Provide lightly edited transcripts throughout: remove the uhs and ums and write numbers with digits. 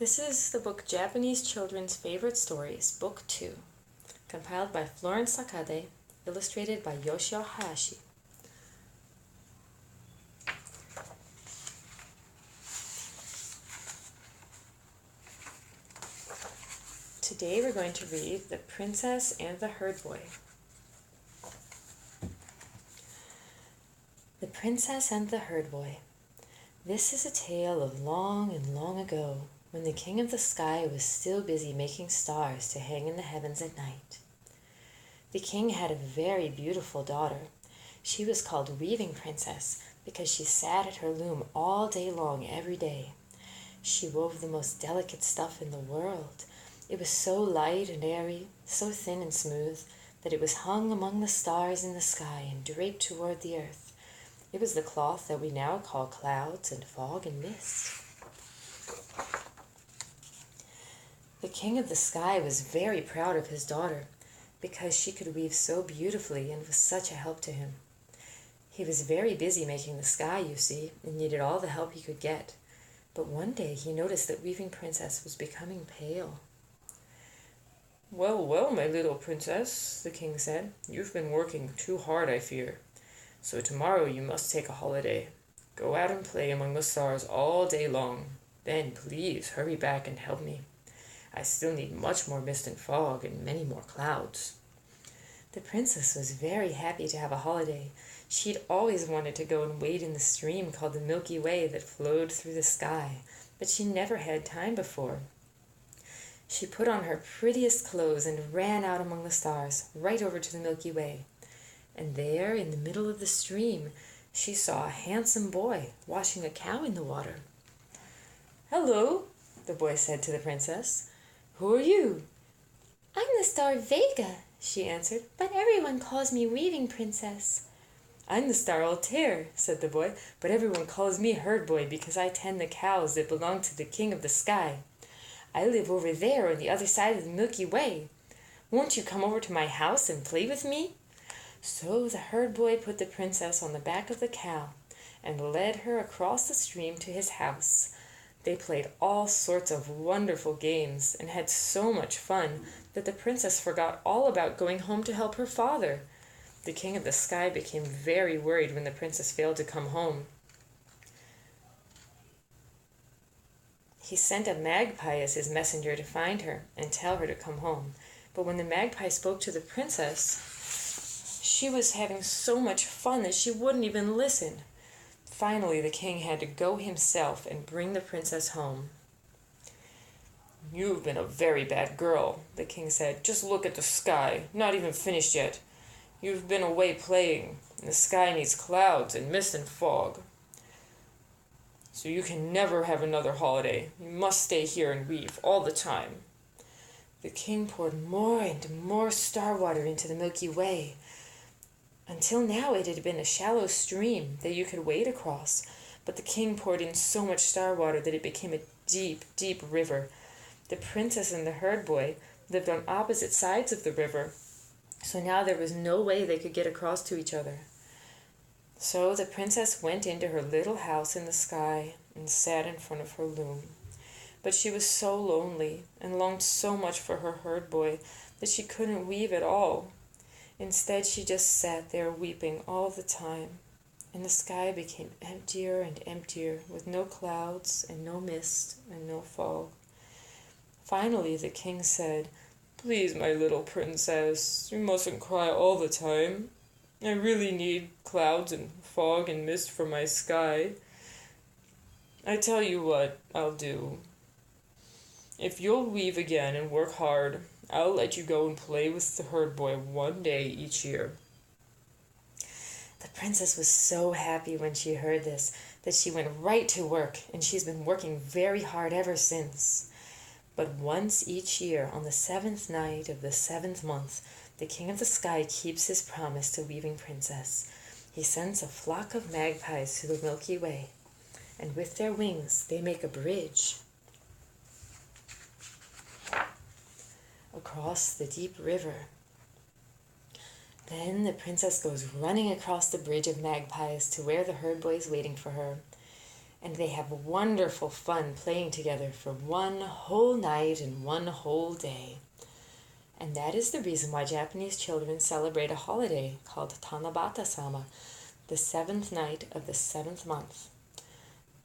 This is the book Japanese Children's Favorite Stories, Book 2, compiled by Florence Sakade, illustrated by Yoshio Hayashi. Today we're going to read The Princess and the Herdboy. The Princess and the Herdboy. This is a tale of long and long ago, when the king of the sky was still busy making stars to hang in the heavens at night. The king had a very beautiful daughter. She was called Weaving Princess because she sat at her loom all day long every day. She wove the most delicate stuff in the world. It was so light and airy, so thin and smooth, that it was hung among the stars in the sky and draped toward the earth. It was the cloth that we now call clouds and fog and mist. The king of the sky was very proud of his daughter because she could weave so beautifully and was such a help to him. He was very busy making the sky, you see, and needed all the help he could get. But one day he noticed that Weaving Princess was becoming pale. Well, well, my little princess, the king said, you've been working too hard, I fear. So tomorrow you must take a holiday. Go out and play among the stars all day long. Then please hurry back and help me. I still need much more mist and fog and many more clouds. The princess was very happy to have a holiday. She'd always wanted to go and wade in the stream called the Milky Way that flowed through the sky, but she never had time before. She put on her prettiest clothes and ran out among the stars, right over to the Milky Way. And there, in the middle of the stream, she saw a handsome boy washing a cow in the water. "Hello," the boy said to the princess. "Who are you?" "I'm the star Vega," she answered, "but everyone calls me Weaving Princess." "I'm the star Altair," said the boy, "but everyone calls me Herdboy because I tend the cows that belong to the king of the sky. I live over there on the other side of the Milky Way. Won't you come over to my house and play with me?" So the herdboy put the princess on the back of the cow and led her across the stream to his house. They played all sorts of wonderful games and had so much fun that the princess forgot all about going home to help her father. The king of the sky became very worried when the princess failed to come home. He sent a magpie as his messenger to find her and tell her to come home. But when the magpie spoke to the princess, she was having so much fun that she wouldn't even listen. Finally, the king had to go himself and bring the princess home. "You've been a very bad girl," the king said. "Just look at the sky, not even finished yet. You've been away playing, and the sky needs clouds and mist and fog. So you can never have another holiday. You must stay here and weave all the time." The king poured more and more star water into the Milky Way. Until now it had been a shallow stream that you could wade across, but the king poured in so much star water that it became a deep, deep river. The princess and the herdboy lived on opposite sides of the river, so now there was no way they could get across to each other. So the princess went into her little house in the sky and sat in front of her loom. But she was so lonely and longed so much for her herdboy that she couldn't weave at all. Instead, she just sat there weeping all the time, and the sky became emptier and emptier, with no clouds and no mist and no fog. Finally, the king said, "Please, my little princess, you mustn't cry all the time. I really need clouds and fog and mist for my sky. I tell you what I'll do. If you'll weave again and work hard, I'll let you go and play with the herdboy one day each year." The princess was so happy when she heard this that she went right to work, and she's been working very hard ever since. But once each year, on the 7th night of the 7th month, the king of the sky keeps his promise to Weaving Princess. He sends a flock of magpies to the Milky Way, and with their wings they make a bridge across the deep river. Then the princess goes running across the bridge of magpies to where the herdboy is waiting for her. and they have wonderful fun playing together for one whole night and one whole day. And that is the reason why Japanese children celebrate a holiday called Tanabata-sama, the 7th night of the 7th month.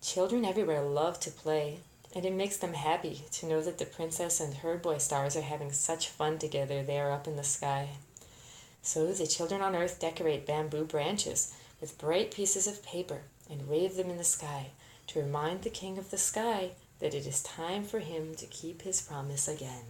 Children everywhere love to play, and it makes them happy to know that the princess and Herdboy stars are having such fun together there up in the sky. So the children on Earth decorate bamboo branches with bright pieces of paper and wave them in the sky to remind the king of the sky that it is time for him to keep his promise again.